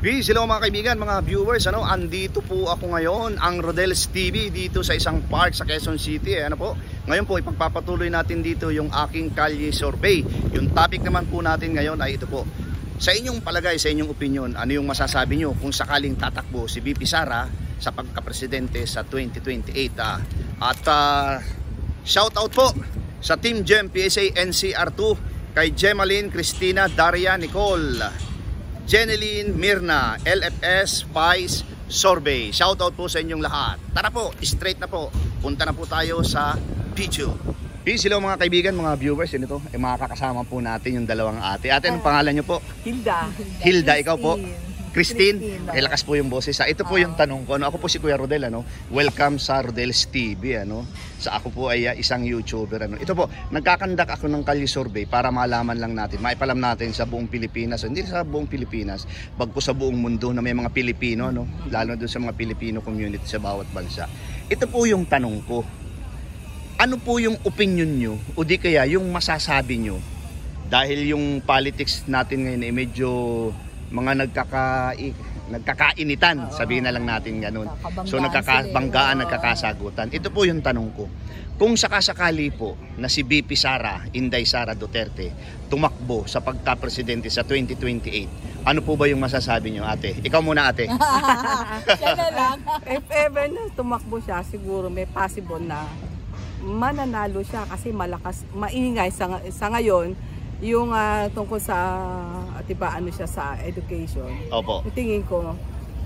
Peace, hello mga kaibigan, mga viewers. Andito po ako ngayon, ang Rodel's TV, dito sa isang park sa Quezon City. Ngayon po, ipagpapatuloy natin dito yung aking kalye survey. Yung topic naman po natin ngayon ay ito po. Sa inyong palagay, sa inyong opinion, ano yung masasabi nyo kung sakaling tatakbo si VP Sara sa pagkapresidente sa 2028? Shout out po sa Team Gem PSA NCR2 kay Gemaline, Cristina, Daria, Nicole, Jeneline, Mirna, LFS, Vice, Sorbet. Shoutout po sa inyong lahat. Tara po, straight na po. Punta na po tayo sa video. Peace, hello mga kaibigan, mga viewers. Ito, makakasama po natin yung dalawang ate. Ate, anong pangalan nyo po? Hilda. Hilda, ikaw po? Christine. Lakas po yung boses. Ito po yung tanong ko. Ako po si Kuya Rodel. Welcome sa Rodel's TV. Sa ako po ay isang YouTuber. Ito po, nagkakandak ako ng kalye survey para malaman lang natin, maipalam natin sa buong Pilipinas. Hindi sa buong Pilipinas, bagpo sa buong mundo na may mga Pilipino, lalo doon sa mga Pilipino community sa bawat bansa. Ito po yung tanong ko. Ano po yung opinion nyo o di kaya yung masasabi nyo? Dahil yung politics natin ngayon ay medyo mga nagkakainitan, sabihin na lang natin ganun. So nagkakabanggaan, nagkakasagutan. Ito po yung tanong ko. Kung sakasakali po na si VP Sara, Inday Sara Duterte, tumakbo sa pagka-presidente sa 2028, ano po ba yung masasabi nyo, ate? Ikaw muna, ate. Siya na lang. If ever na tumakbo siya, siguro may possible na mananalo siya kasi malakas, maingay sa ngayon. Yung tungkol sa ano siya sa education. Opo. Tingin ko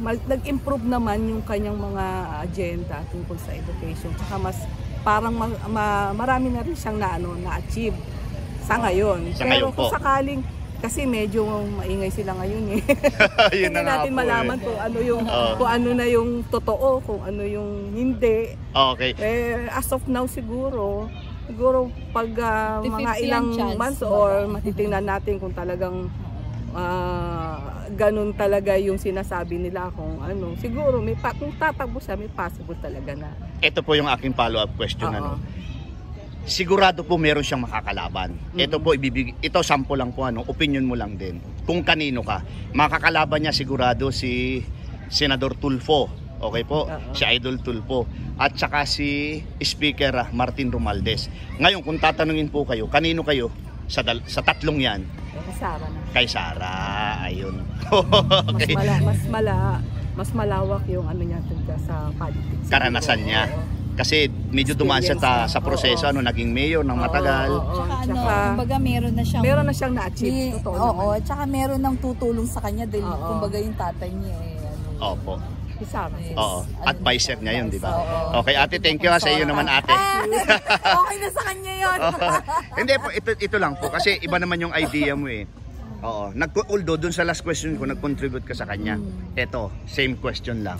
nag-improve naman yung kanyang mga agenda tungkol sa education. Tsaka mas parang marami na rin siyang na-achieve sa ngayon. Pero kung sakaling kasi medyo maingay sila ngayon Hindi natin malaman kung ano yung kung ano na yung totoo, kung ano yung hindi. Okay. As of now siguro pag mga ilang months or matitingnan natin kung talagang ganun talaga yung sinasabi nila kung ano. Siguro kung tatakbo siya, may possible talaga na. Ito po yung aking follow-up question. Sigurado po meron siyang makakalaban. Ito po ito sample lang po, opinion mo lang din. Kung kanino ka, makakalaban niya sigurado si Senador Tulfo. Okay po, si Idol Tulfo at saka si Speaker Martin Romualdez. Ngayon kung tatanungin po kayo, kanino kayo sa tatlong yan? Kay Sara na. Kay Sara, ayun. Okay. Mas malawak yung ano niya tungkol sa politics. Karanasan niya. Kasi medyo dumaan siya sa proseso, naging mayor ng matagal. Kumbaga meron na siyang na-achieve. Tsaka meron nang tutulong sa kanya dahil kumbaga yung tatay niya Opo. Oo. Advisor niya yun, di ba? Okay, ate, thank you sa iyo naman, ate. Okay na sa kanya yun. Hindi po, ito lang po. Kasi iba naman yung idea mo Oo. Although dun sa last question ko, nag-contribute ka sa kanya. Ito, same question lang.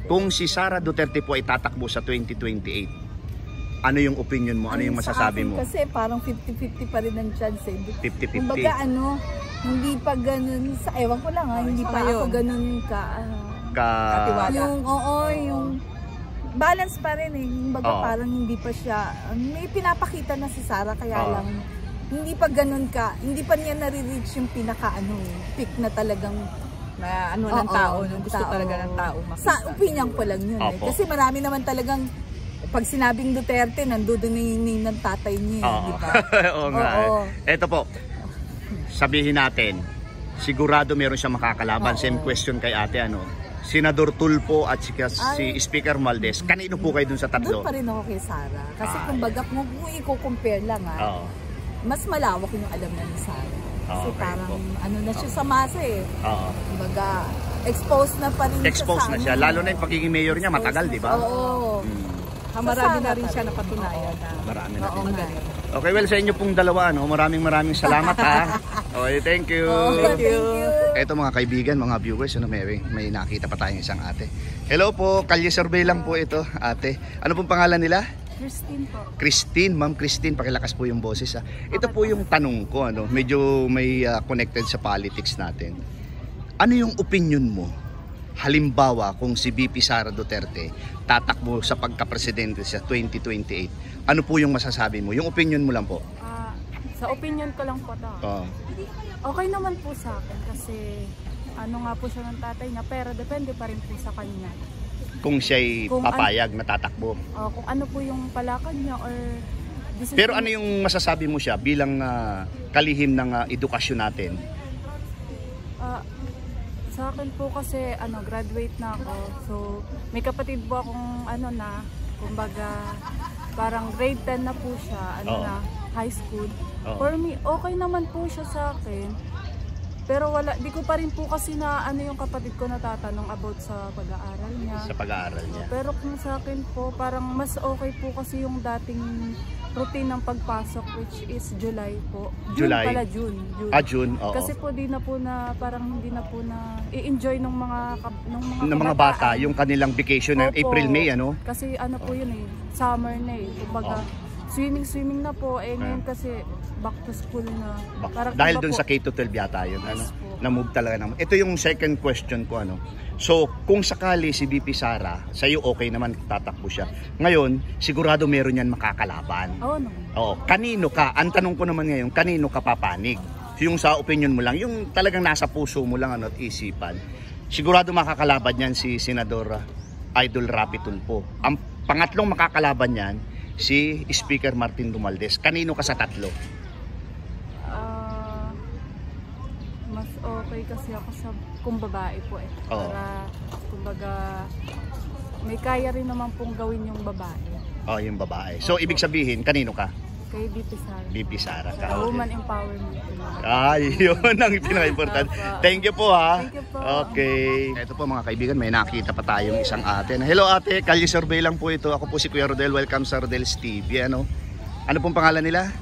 Kung si Sara Duterte po ay tatakbo sa 2028, ano yung opinion mo? Ano yung masasabi mo? Kasi parang 50-50 pa rin ang chance 50-50. Kumbaga hindi pa ganun, ewan ko lang hindi pa ako ganun yung balance pa rin Kumbaga parang hindi pa siya, may pinapakita na si Sara kaya lang hindi pa ganun hindi pa niya nare-reach yung peak na talagang ng tao, gusto talaga ng tao makita. Sa opinion ko lang yun kasi marami naman talagang pag sinabing Duterte, nandoon yung name ng tatay niya, di ba? Oo nga. Ito po, sabihin natin, sigurado meron siyang makakalaban. Same question kay ate, Senador Tulfo at si Speaker Romualdez. Kanino po kayo dun sa tatlo? Doon pa rin ako kay Sara. Kasi kumbaga kung i-compare lang mas malawak yung alam na ni Sara. Kasi parang na siya sa masa Kumbaga exposed na pa rin siya. Lalo na yung pagiging mayor niya, matagal, di ba? Oo. Marami na rin siya napatunayan. Marami na rin. Okay, well, sa inyo pong dalawa, maraming salamat Okay, thank you. Thank you. Ito mga kaibigan, mga viewers, may nakita pa tayong isang ate. Hello po, kalye survey lang po ito, ate. Ano pong pangalan nila? Christine po. Christine, Ma'am Christine, pakilakas po yung boses. Ito po yung tanong ko, medyo may connected sa politics natin. Ano yung opinion mo? Halimbawa, kung si VP Sara Duterte tatakbo sa pagka-presidente sa 2028, ano po yung masasabi mo? Yung opinion mo lang po. Sa opinion ko lang po okay naman po sa akin kasi ano nga po siya ng tatay niya, pero depende pa rin po sa kanya. Kung siya'y Kung papayag na tatakbo. Kung ano po yung palakad niya or decision. Pero ano yung masasabi mo siya bilang kalihim ng edukasyon natin? Sa akin po kasi graduate na ako. So may kapatid po akong kumbaga parang grade 10 na po siya, na high school. For me, okay naman po siya sa akin. Pero di ko pa rin po kasi na yung kapatid ko natatanong about sa pag-aaral niya. Sa pag-aaral niya. Pero kung sa akin po, parang mas okay po kasi yung dating routine ng pagpasok, which is July po. June. June, oo. Kasi po hindi na po na i-enjoy ng mga bata yung kanilang vacation ng April, May, ano? Kasi po yun summer na kumbaga swimming na po ngayon kasi back to school na. Dahil dun sa K-12 yata yun, na-move talaga naman. Ito yung second question ko, So, kung sakali si VP Sara, sa'yo okay naman, tatakbo siya. Ngayon, sigurado meron yan makakalaban. Oo. Kanino ka? Ang tanong ko naman ngayon, kanino ka papanig? Yung sa opinion mo lang, yung talagang nasa puso mo lang at isipan. Sigurado makakalaban yan si Senador Idol Rapi Tulfo. Ang pangatlong makakalaban yan, si Speaker Martin Romualdez. Kanino ka sa tatlo? Mas okay kasi ako kung babae po Para kumbaga may kaya rin naman pong gawin yung babae. Yung babae. So ibig sabihin, kanino ka? Kay VP Sara. VP Sara ka. Woman empowerment. Yun ang pinaka-important. Thank you po ha. Thank you po. Okay. Ito po mga kaibigan, may nakita pa tayong isang ate. Hello ate, Kalye Survey lang po ito. Ako po si Kuya Rodel. Welcome sa Rodel's TV. Ano pong pangalan nila?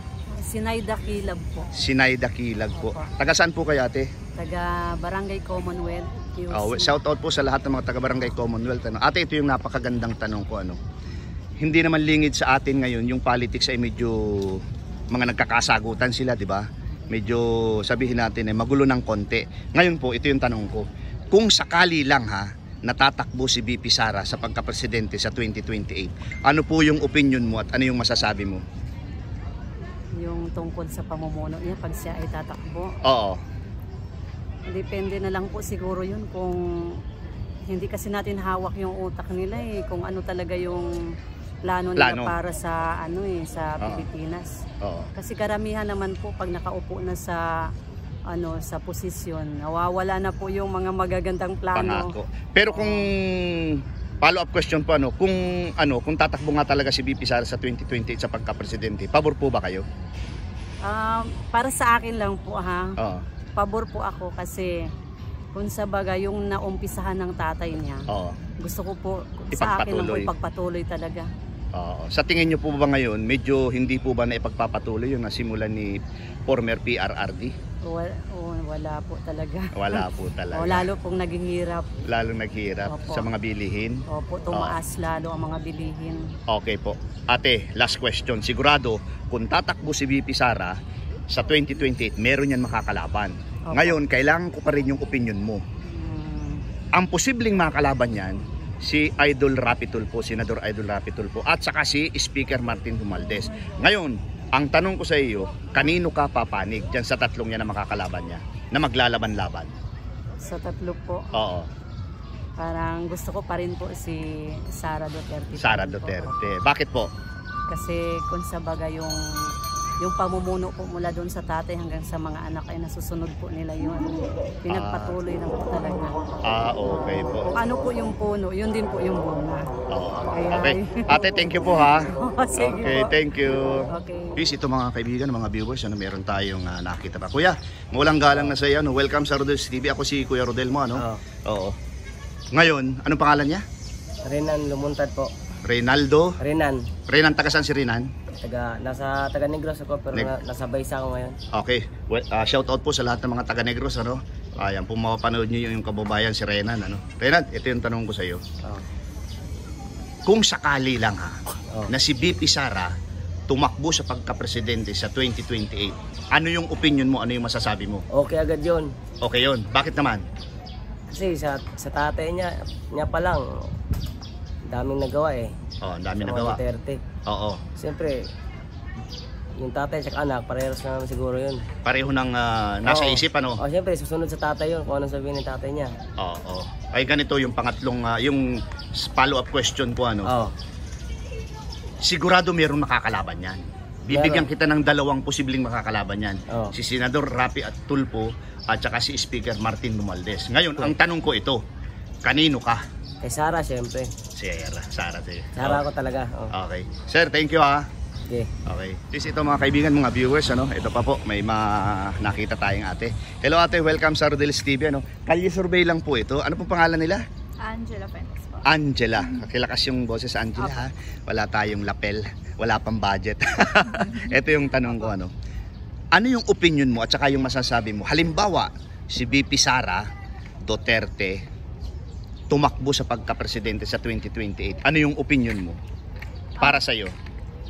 Sinayda Kilag po. Sinayda Kilag po. Taga saan po kayo ate? Taga Barangay Commonwealth. Shout out po sa lahat ng mga taga Barangay Commonwealth. Ate, ito yung napakagandang tanong ko. Hindi naman lingid sa atin ngayon yung politics ay medyo mga nagkakasagutan sila, di ba? Medyo sabihin natin magulo ng konti. Ngayon po, ito yung tanong ko. Kung sakali lang natatakbo si VP Sara sa pagka-presidente sa 2028, ano po yung opinion mo at ano yung masasabi mo? Yung tungkol sa pamumuno niya pag siya ay tatakbo. Oo. Depende na lang po siguro yun kung hindi kasi natin hawak yung utak nila kung ano talaga yung plano nila para sa sa Pilipinas. Kasi karamihan naman po pag nakaupo na sa sa posisyon, nawawala na po yung mga magagandang plano. Pangako. Pero kung follow-up question po kung tatakbo nga talaga si VP Sara sa 2028 sa pagka-presidente, pabor po ba kayo? Para sa akin lang po pabor po ako kasi kung sa bagay yung naumpisahan ng tatay niya, gusto ko po sa akin lang po ipagpatuloy talaga. Sa tingin niyo po ba ngayon, medyo hindi po ba na ipagpapatuloy yung nasimulan ni former PRRD? Wala po talaga. Wala po talaga. Lalo pong naging hirap. Lalong naghihirap sa mga bilihin. Opo, tumaas lalo ang mga bilihin. Okay po. Ate, last question. Sigurado, kung tatakbo si VP Sara sa 2028, meron yan makakalaban. Ngayon, kailangan ko pa rin yung opinion mo. Ang posibleng makakalaban yan, si Idol Rapi Tulfo, Senador Idol Rapi Tulfo, at saka si Speaker Martin Romualdez. Ngayon, ang tanong ko sa iyo, kanino ka papanig dyan sa tatlong yan na makakalaban niya, na maglalaban-laban? Sa tatlo po? Oo. Parang gusto ko pa rin po si Sara Duterte. Sara Duterte. Bakit po? Kasi kung sa bagay yung pamumuno po mula doon sa tatay hanggang sa mga anak ay nasusunod po nila yun. Pinagpatuloy lang po talaga. Okay po. Kung ano po yung puno, yun din po yung bunga. Okay. Ate, thank you po ha. Sige okay, po. Thank you. Okay. Please, ito mga kaibigan, mga viewers, meron tayong nakita pa. Kuya, mawalang galang na sa iyo. Welcome sa Rodel's TV. Ako si Kuya Rodel mo. Oo. Ngayon, anong pangalan niya? Renan Lumuntad po. Reynaldo? Renan, taga saan si Renan? nasa taga Negros ako pero nasa Baysa ako ngayon. Okay. Well, shout out po sa lahat ng mga taga Negros Ayan, kung mapapanood niyo yung kababayan si Renan Renan, ito yung tanong ko sa iyo. Kung sakali lang na si VP Sara tumakbo sa pagka-presidente sa 2028, ano yung opinion mo? Ano yung masasabi mo? Okay agad yun. Okay yun. Bakit naman? Kasi sa tatay niya pa lang, daming nagawa daming nagawa. Duterte. Oo. Siyempre, yung tatay at anak, parehas na naman siguro yun. Pareho ng nasa Oo. isip, ano? O siyempre, susunod sa tatay yun kung anong sabihin ng tatay niya. Oo. Ay ganito yung pangatlong, yung follow-up question ko, ano? Oo. Sigurado mayroong makakalaban yan. Bibigyan kita ng dalawang posibleng makakalaban yan. Oo. Si Senador Rapi at Tulfo at saka si Speaker Martin Romualdez. Ngayon, ang tanong ko ito, kanino ka? Kay Sara, siyempre. Sara. Sara ako talaga. Oh. Okay. Sir, thank you ha. Okay. Okay. Please ito mga kaibigan, mga viewers, ano? Ito pa po, may nakita tayong ate. Hello ate, welcome sa Rodel's TV, ano? Kalye survey lang po ito. Ano pong pangalan nila? Angela Fenix po. Angela. Kilakas yung boses Angela ha. Wala tayong lapel, wala pang budget. Ito yung tanong ko, ano? Ano yung opinion mo at saka yung masasabi mo? Halimbawa, si VP Sara Duterte tumakbo sa pagka-presidente sa 2028. Ano yung opinion mo? Para sa iyo?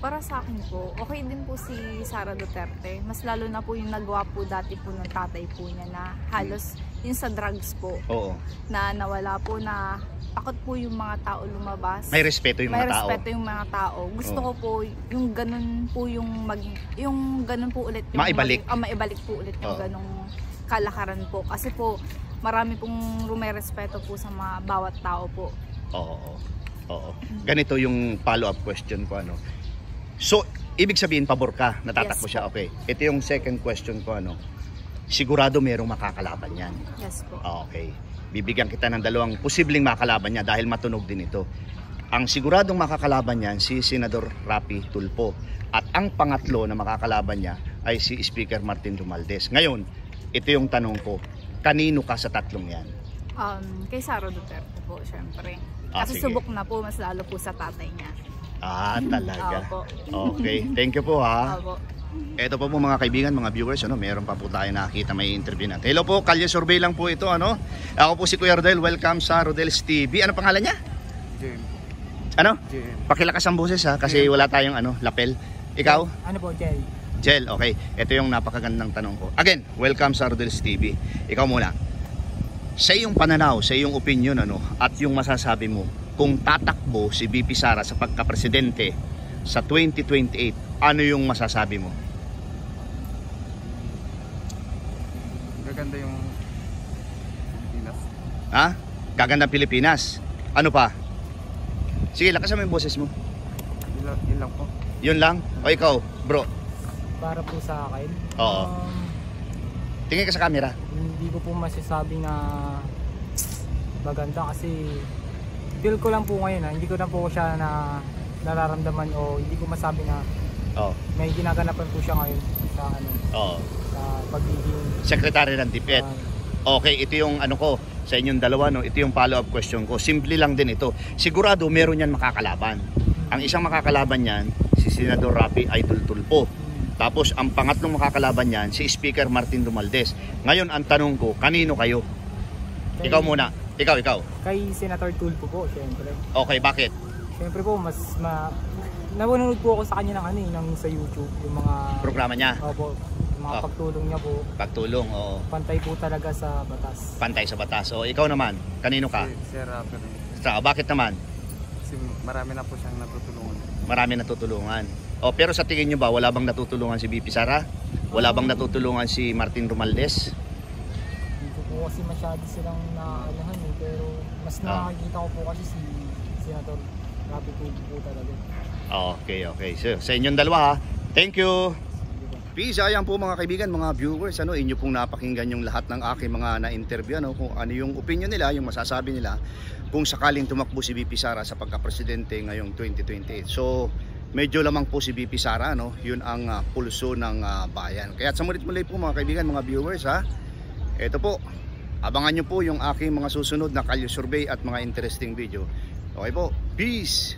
Para sa akin po, okay din po si Sara Duterte. Mas lalo na po yung nagawa po dati po ng tatay po niya na halos yung sa drugs po. Oo. Na nawala po na takot po yung mga tao lumabas. May respeto yung mga tao. May respeto yung mga tao. Gusto ko po yung ganun po yung yung ganun po ulit yung maibalik. Maibalik po ulit yung ganung kalakaran po. Kasi po marami pong rumerespeto po sa mga bawat tao po. Oo. Ganito yung follow-up question ko, ano. So, ibig sabihin pabor ka, natatakbo Yes, siya. po. Okay. Ito yung second question ko, ano. Sigurado merong makakalaban yan. Yes po. Okay. Bibigyan kita ng dalawang posibleng makakalaban niya dahil matunog din ito. Ang siguradong makakalaban niyan si Senador Rapi Tulfo. At ang pangatlo na makakalaban niya ay si Speaker Martin Romualdez. Ngayon, ito yung tanong ko. Kanino ka sa tatlong yan? Kay Sara Duterte po, syempre. Kasi Sige. subok na po, mas lalo po sa tatay niya. Talaga. Opo. Okay. Thank you po ha. Opo. Ito po mga kaibigan, mga viewers, ano, meron pa po tayo nakita may interview natin. Hello po, Kalye Survey lang po ito, ano. Ako po si Kuya Rodel, welcome sa Rodel's TV. Ano pangalan niya? Jem. Ano? Jem. Pakilakas ang boses ha, kasi wala tayong lapel. Ikaw? Ano po, Jel? Jel, okay. Ito yung napakagandang tanong ko. Again, welcome sa Rodel's TV. Ikaw muna. Sa iyong pananaw, sa iyong opinion, ano, at yung masasabi mo, kung tatakbo si VP Sara sa pagka-presidente sa 2028, ano yung masasabi mo? Gaganda yung Pilipinas. Ha? Gaganda Pilipinas. Ano pa? Sige, lakasan mo yung boses mo. Yun lang po. Yun lang? O ikaw, bro? Para po sa akin, Oo. Tingin ka sa camera. hindi ko po masasabi na maganda kasi feel ko lang po ngayon, hindi ko na po siya na nararamdaman o hindi ko masabi na Oo. may ginaganapan po siya ngayon sa Oo. sa pagiging Secretary ng DepEd. Okay, ito yung ano ko sa inyong dalawa, no. Ito yung follow-up question ko. Simple lang din ito. Sigurado meron yan makakalaban. Ang isang makakalaban yan, si Senador Rapi Idol Tulfo. Tapos ang pangatlong makakalaban yan, si Speaker Martin Romualdez. Ngayon ang tanong ko, kanino kayo? Ikaw muna. Ikaw. Kay Senator Tulfo po, syempre. Okay, bakit? Syempre po, nanonood po ako sa kanya ng sa YouTube, yung mga Programa niya? Opo, yung mga pagtulong niya po. Pagtulong, oo. Pantay po talaga sa batas. Pantay sa batas. O ikaw naman, kanino ka? Si Rapper. Bakit naman? Kasi marami na po siyang natutulungan. Marami natutulungan. O pero sa tingin nyo ba, wala bang natutulungan si VP Sara? Wala bang natutulungan si Martin Romualdez? Hindi ko po kasi masyado silang naalahan pero mas nakakita ko po kasi si Senator Rapi Tulfo po talaga. Okay. So, sa inyong dalawa ha. Thank you. Peace, ayan po mga kaibigan, mga viewers, inyo pong napakinggan yung lahat ng aking mga na-interview, kung ano yung opinion nila, yung masasabi nila kung sakaling tumakbo si VP Sara sa pagka-presidente ngayong 2028. So, medyo lamang po si VP Sara, yun ang pulso ng bayan. Kaya sa mulit-muli po mga kaibigan, mga viewers, ito po, abangan nyo po yung aking mga susunod na Kalye Survey at mga interesting video. Okay po, peace!